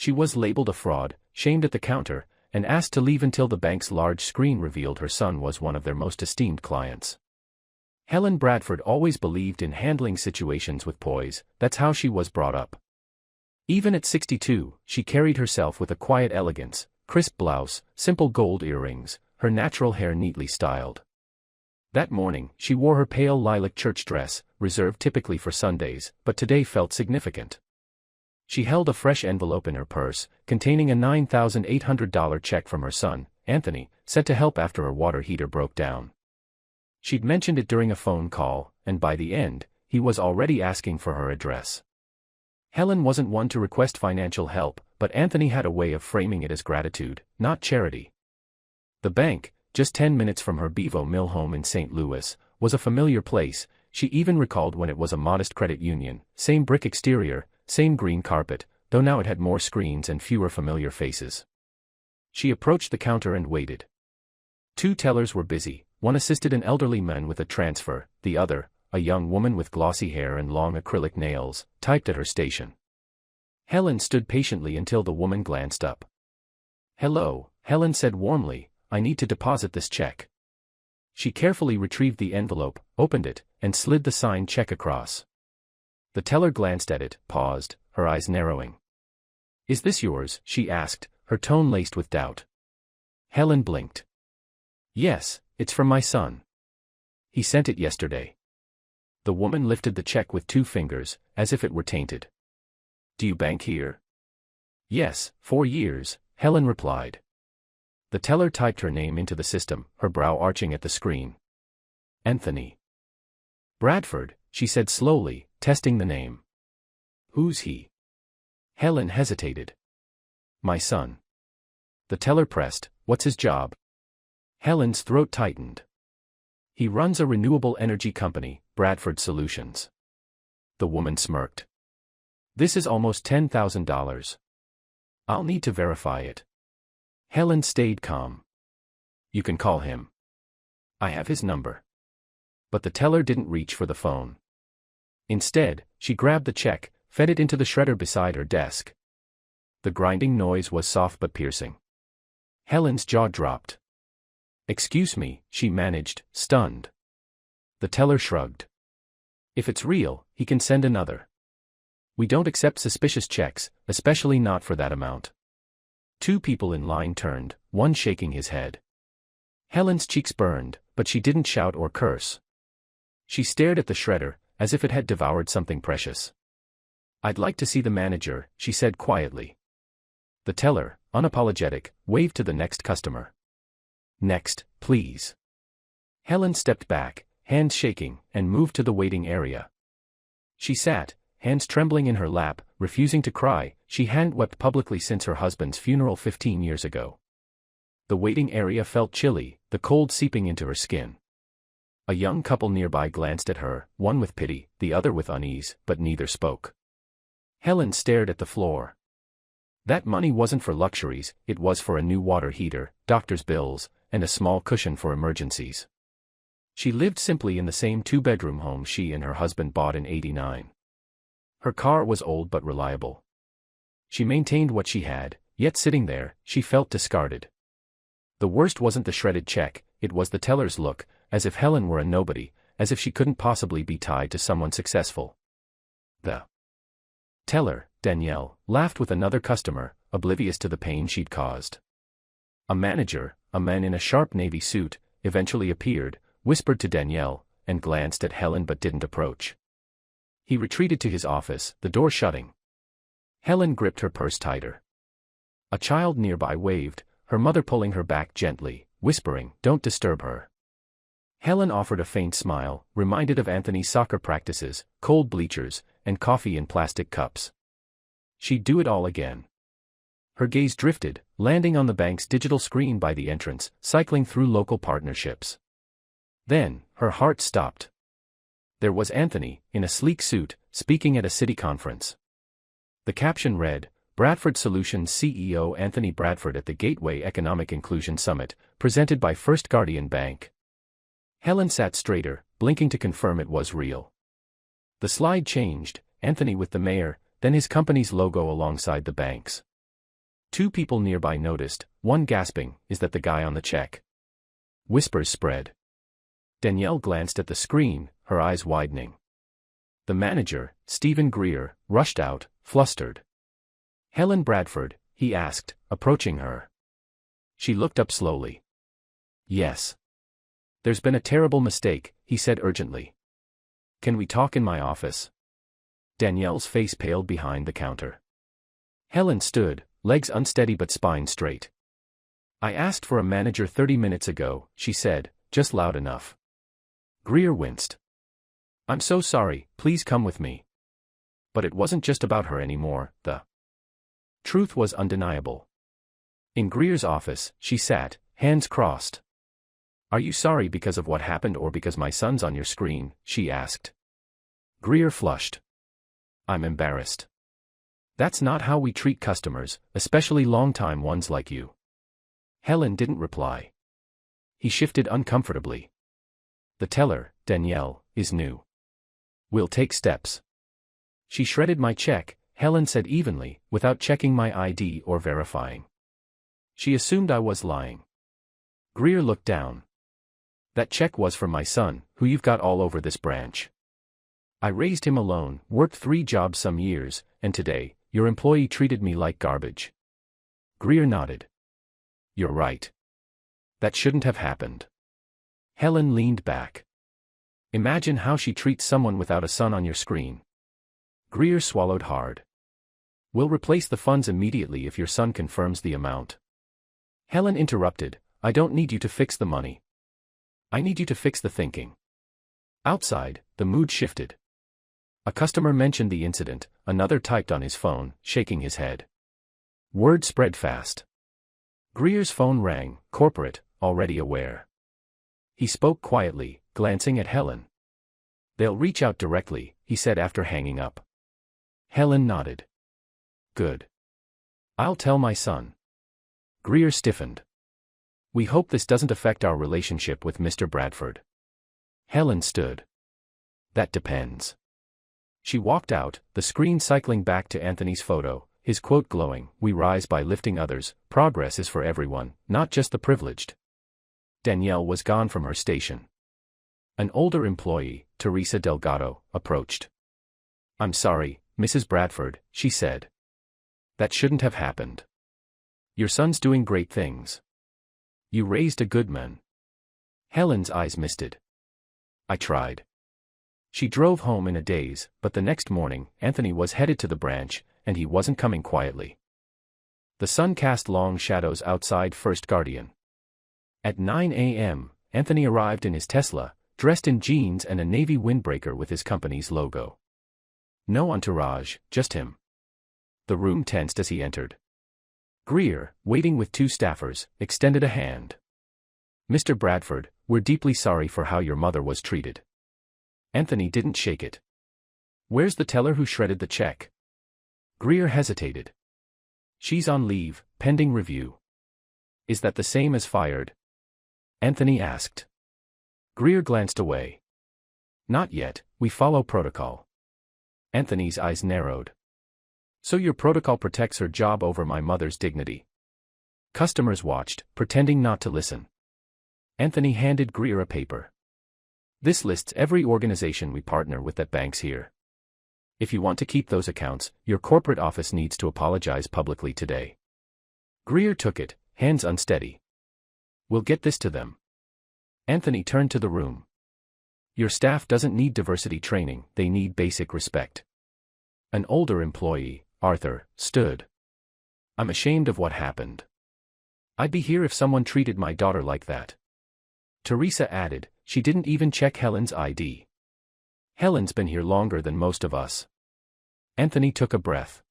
She was labeled a fraud, shamed at the counter, and asked to leave until the bank's large screen revealed her son was one of their most esteemed clients. Helen Bradford always believed in handling situations with poise. That's how she was brought up. Even at 62, she carried herself with a quiet elegance, crisp blouse, simple gold earrings, her natural hair neatly styled. That morning, she wore her pale lilac church dress, reserved typically for Sundays, but today felt significant. She held a fresh envelope in her purse, containing a $9,800 check from her son, Anthony, sent to help after her water heater broke down. She'd mentioned it during a phone call, and by the end, he was already asking for her address. Helen wasn't one to request financial help, but Anthony had a way of framing it as gratitude, not charity. The bank, just 10 minutes from her Bevo Mill home in St. Louis, was a familiar place. She even recalled when it was a modest credit union, same brick exterior, same green carpet, though now it had more screens and fewer familiar faces. She approached the counter and waited. 2 tellers were busy. One assisted an elderly man with a transfer, the other, a young woman with glossy hair and long acrylic nails, typed at her station. Helen stood patiently until the woman glanced up. "Hello," Helen said warmly, "I need to deposit this check." She carefully retrieved the envelope, opened it, and slid the signed check across. The teller glanced at it, paused, her eyes narrowing. "Is this yours?" she asked, her tone laced with doubt. Helen blinked. "Yes, it's from my son. He sent it yesterday." The woman lifted the check with 2 fingers, as if it were tainted. "Do you bank here?" "Yes, 4 years," Helen replied. The teller typed her name into the system, her brow arching at the screen. "Anthony Bradford," she said slowly, testing the name. "Who's he?" Helen hesitated. "My son." The teller pressed, "What's his job?" Helen's throat tightened. "He runs a renewable energy company, Bradford Solutions." The woman smirked. "This is almost $10,000. I'll need to verify it." Helen stayed calm. "You can call him. I have his number." But the teller didn't reach for the phone. Instead, she grabbed the check, fed it into the shredder beside her desk. The grinding noise was soft but piercing. Helen's jaw dropped. "Excuse me," she managed, stunned. The teller shrugged. "If it's real, he can send another. We don't accept suspicious checks, especially not for that amount." 2 people in line turned, one shaking his head. Helen's cheeks burned, but she didn't shout or curse. She stared at the shredder, as if it had devoured something precious. "I'd like to see the manager," she said quietly. The teller, unapologetic, waved to the next customer. "Next, please." Helen stepped back, hands shaking, and moved to the waiting area. She sat, hands trembling in her lap, refusing to cry. She hadn't wept publicly since her husband's funeral 15 years ago. The waiting area felt chilly, the cold seeping into her skin. A young couple nearby glanced at her, one with pity, the other with unease, but neither spoke. Helen stared at the floor. That money wasn't for luxuries, it was for a new water heater, doctor's bills, and a small cushion for emergencies. She lived simply in the same 2-bedroom home she and her husband bought in '89. Her car was old but reliable. She maintained what she had, yet sitting there, she felt discarded. The worst wasn't the shredded check, it was the teller's look, as if Helen were a nobody, as if she couldn't possibly be tied to someone successful. The teller, Danielle, laughed with another customer, oblivious to the pain she'd caused. A manager, a man in a sharp navy suit, eventually appeared, whispered to Danielle, and glanced at Helen but didn't approach. He retreated to his office, the door shutting. Helen gripped her purse tighter. A child nearby waved, her mother pulling her back gently, whispering, "Don't disturb her." Helen offered a faint smile, reminded of Anthony's soccer practices, cold bleachers, and coffee in plastic cups. She'd do it all again. Her gaze drifted, landing on the bank's digital screen by the entrance, cycling through local partnerships. Then, her heart stopped. There was Anthony, in a sleek suit, speaking at a city conference. The caption read, "Bradford Solutions CEO Anthony Bradford at the Gateway Economic Inclusion Summit, presented by First Guardian Bank." Helen sat straighter, blinking to confirm it was real. The slide changed, Anthony with the mayor, then his company's logo alongside the bank's. Two people nearby noticed, one gasping, "Is that the guy on the check?" Whispers spread. Danielle glanced at the screen, her eyes widening. The manager, Stephen Greer, rushed out, flustered. "Helen Bradford?" he asked, approaching her. She looked up slowly. "Yes. There's been a terrible mistake," he said urgently. "Can we talk in my office?" Danielle's face paled behind the counter. Helen stood, legs unsteady but spine straight. "I asked for a manager 30 minutes ago," she said, just loud enough. Greer winced. "I'm so sorry, please come with me." But it wasn't just about her anymore, the truth was undeniable. In Greer's office, she sat, hands crossed. "Are you sorry because of what happened or because my son's on your screen?" she asked. Greer flushed. "I'm embarrassed. That's not how we treat customers, especially long-time ones like you." Helen didn't reply. He shifted uncomfortably. "The teller, Danielle, is new. We'll take steps." "She shredded my check," Helen said evenly, without checking my ID or verifying. "She assumed I was lying." Greer looked down. "That check was for my son, who you've got all over this branch. I raised him alone, worked 3 jobs some years, and today, your employee treated me like garbage." Greer nodded. "You're right. That shouldn't have happened." Helen leaned back. "Imagine how she treats someone without a son on your screen." Greer swallowed hard. "We'll replace the funds immediately if your son confirms the amount." Helen interrupted, "I don't need you to fix the money. I need you to fix the thinking." Outside, the mood shifted. A customer mentioned the incident, another typed on his phone, shaking his head. Word spread fast. Greer's phone rang, corporate, already aware. He spoke quietly, glancing at Helen. "They'll reach out directly," he said after hanging up. Helen nodded. "Good. I'll tell my son." Greer stiffened. "We hope this doesn't affect our relationship with Mr. Bradford." Helen stood. "That depends." She walked out, the screen cycling back to Anthony's photo, his quote glowing, "We rise by lifting others, progress is for everyone, not just the privileged." Danielle was gone from her station. An older employee, Teresa Delgado, approached. "I'm sorry, Mrs. Bradford," she said. "That shouldn't have happened. Your son's doing great things. You raised a good man." Helen's eyes misted. "I tried." She drove home in a daze, but the next morning, Anthony was headed to the branch, and he wasn't coming quietly. The sun cast long shadows outside First Guardian. At 9 a.m., Anthony arrived in his Tesla, dressed in jeans and a navy windbreaker with his company's logo. No entourage, just him. The room tensed as he entered. Greer, waiting with 2 staffers, extended a hand. "Mr. Bradford, we're deeply sorry for how your mother was treated." Anthony didn't shake it. "Where's the teller who shredded the check?" Greer hesitated. "She's on leave, pending review." "Is that the same as fired?" Anthony asked. Greer glanced away. "Not yet, we follow protocol." Anthony's eyes narrowed. "So your protocol protects her job over my mother's dignity?" Customers watched, pretending not to listen. Anthony handed Greer a paper. "This lists every organization we partner with that banks here. If you want to keep those accounts, your corporate office needs to apologize publicly today." Greer took it, hands unsteady. "We'll get this to them." Anthony turned to the room. "Your staff doesn't need diversity training, they need basic respect." An older employee, Arthur, stood. "I'm ashamed of what happened. I'd be here if someone treated my daughter like that." Teresa added, "She didn't even check Helen's ID. Helen's been here longer than most of us." Anthony took a breath.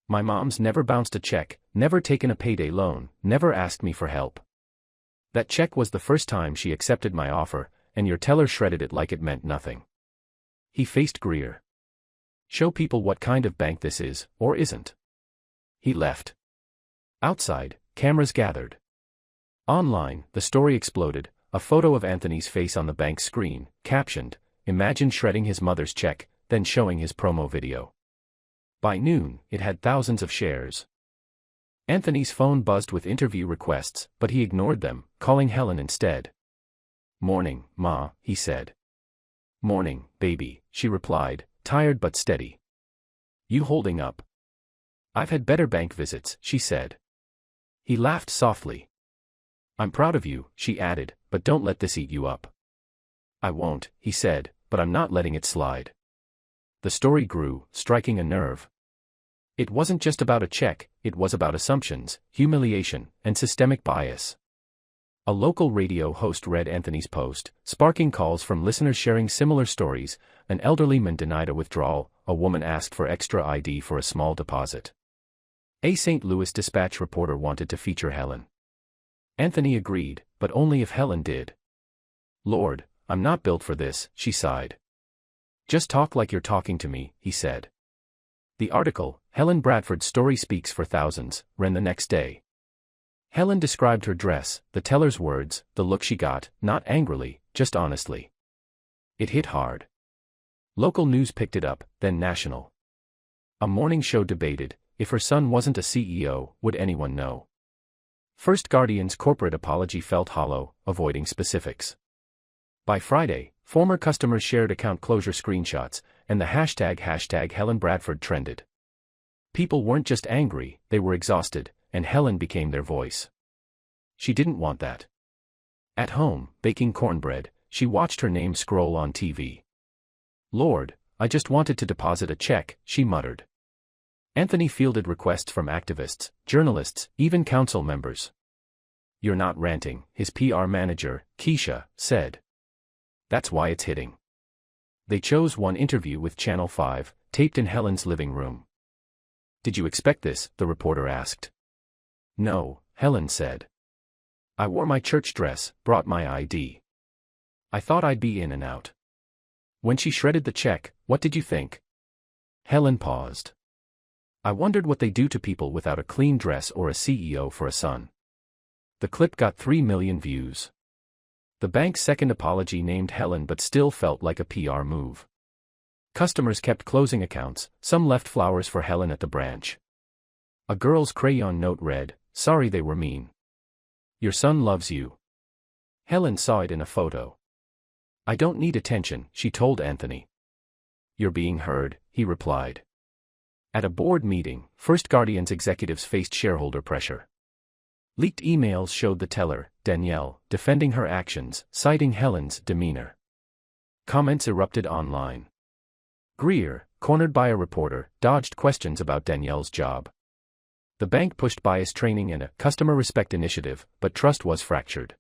"My mom's never bounced a check, never taken a payday loan, never asked me for help. That check was the first time she accepted my offer, and your teller shredded it like it meant nothing." He faced Greer. "Show people what kind of bank this is, or isn't." He left. Outside, cameras gathered. Online, the story exploded, a photo of Anthony's face on the bank's screen, captioned, "Imagine shredding his mother's check, then showing his promo video." By noon, it had thousands of shares. Anthony's phone buzzed with interview requests, but he ignored them, calling Helen instead. "Morning, Ma," he said. "Morning, baby," she replied, tired but steady. "You holding up?" "I've had better bank visits," she said. He laughed softly. "I'm proud of you," she added, "but don't let this eat you up." "I won't," he said, "but I'm not letting it slide." The story grew, striking a nerve. It wasn't just about a check, it was about assumptions, humiliation, and systemic bias. A local radio host read Anthony's post, sparking calls from listeners sharing similar stories. An elderly man denied a withdrawal, a woman asked for extra ID for a small deposit. A St. Louis Dispatch reporter wanted to feature Helen. Anthony agreed, but only if Helen did. "Lord, I'm not built for this," she sighed. "Just talk like you're talking to me," he said. The article, Helen Bradford's Story Speaks for Thousands, ran the next day. Helen described her dress, the teller's words, the look she got, not angrily, just honestly. It hit hard. Local news picked it up, then national. A morning show debated, if her son wasn't a CEO, would anyone know? First Guardian's corporate apology felt hollow, avoiding specifics. By Friday, former customers shared account closure screenshots, and the hashtag Helen Bradford trended. People weren't just angry, they were exhausted, and Helen became their voice. She didn't want that. At home, baking cornbread, she watched her name scroll on TV. "Lord, I just wanted to deposit a check," she muttered. Anthony fielded requests from activists, journalists, even council members. "You're not ranting," his PR manager, Keisha, said. "That's why it's hitting." They chose one interview with Channel 5, taped in Helen's living room. "Did you expect this?" the reporter asked. "No," Helen said. "I wore my church dress, brought my ID. I thought I'd be in and out." "When she shredded the check, what did you think?" Helen paused. "I wondered what they do to people without a clean dress or a CEO for a son." The clip got 3 million views. The bank's second apology named Helen but still felt like a PR move. Customers kept closing accounts, some left flowers for Helen at the branch. A girl's crayon note read, "Sorry they were mean. Your son loves you." Helen saw it in a photo. "I don't need attention," she told Anthony. "You're being heard," he replied. At a board meeting, First Guardian's executives faced shareholder pressure. Leaked emails showed the teller, Danielle, defending her actions, citing Helen's demeanor. Comments erupted online. Greer, cornered by a reporter, dodged questions about Danielle's job. The bank pushed bias training and a customer respect initiative, but trust was fractured.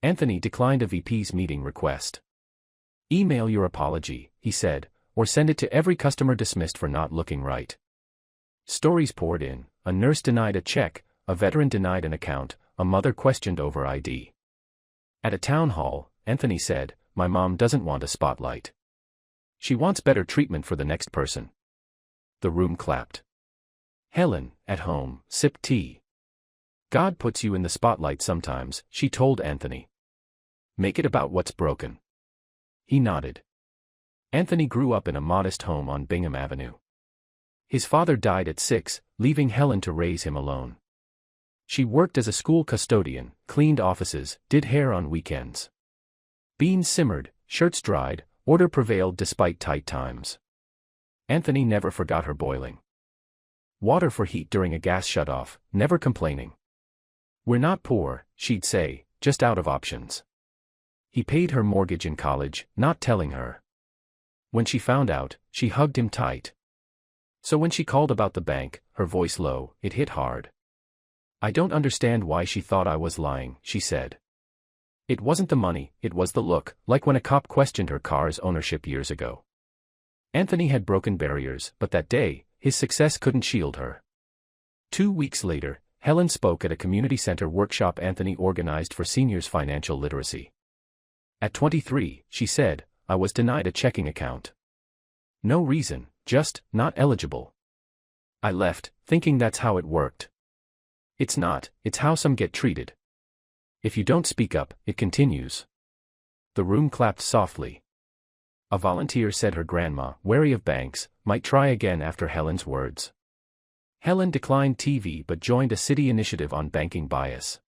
Anthony declined a VP's meeting request. "Email your apology," he said, "or send it to every customer dismissed for not looking right." Stories poured in. A nurse denied a check, a veteran denied an account, a mother questioned over ID. At a town hall, Anthony said, "My mom doesn't want a spotlight. She wants better treatment for the next person." The room clapped. Helen, at home, sipped tea. "God puts you in the spotlight sometimes," she told Anthony. "Make it about what's broken." He nodded. Anthony grew up in a modest home on Bingham Avenue. His father died at 6, leaving Helen to raise him alone. She worked as a school custodian, cleaned offices, did hair on weekends. Beans simmered, shirts dried, order prevailed despite tight times. Anthony never forgot her boiling water for heat during a gas shutoff, never complaining. "We're not poor," she'd say, "just out of options." He paid her mortgage in college, not telling her. When she found out, she hugged him tight. So when she called about the bank, her voice low, it hit hard. "I don't understand why she thought I was lying," she said. "It wasn't the money, it was the look, like when a cop questioned her car's ownership years ago." Anthony had broken barriers, but that day, his success couldn't shield her. 2 weeks later, Helen spoke at a community center workshop Anthony organized for seniors' financial literacy. At 23, she said, "I was denied a checking account. No reason, just, not eligible. I left, thinking that's how it worked. It's not, it's how some get treated. If you don't speak up, it continues." The room clapped softly. A volunteer said her grandma, wary of banks, might try again after Helen's words. Helen declined TV but joined a city initiative on banking bias.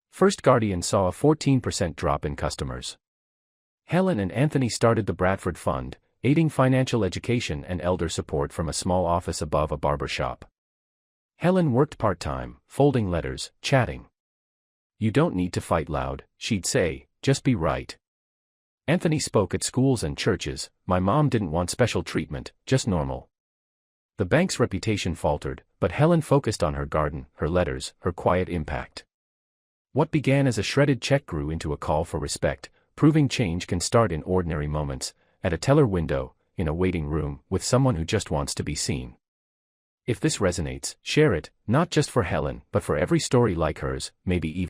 First Guardian saw a 14% drop in customers. Helen and Anthony started the Bradford Fund, aiding financial education and elder support from a small office above a barber shop. Helen worked part-time, folding letters, chatting. "You don't need to fight loud," she'd say, "just be right." Anthony spoke at schools and churches. "My mom didn't want special treatment, just normal." The bank's reputation faltered, but Helen focused on her garden, her letters, her quiet impact. What began as a shredded check grew into a call for respect, proving change can start in ordinary moments, at a teller window, in a waiting room, with someone who just wants to be seen. If this resonates, share it, not just for Helen, but for every story like hers, maybe even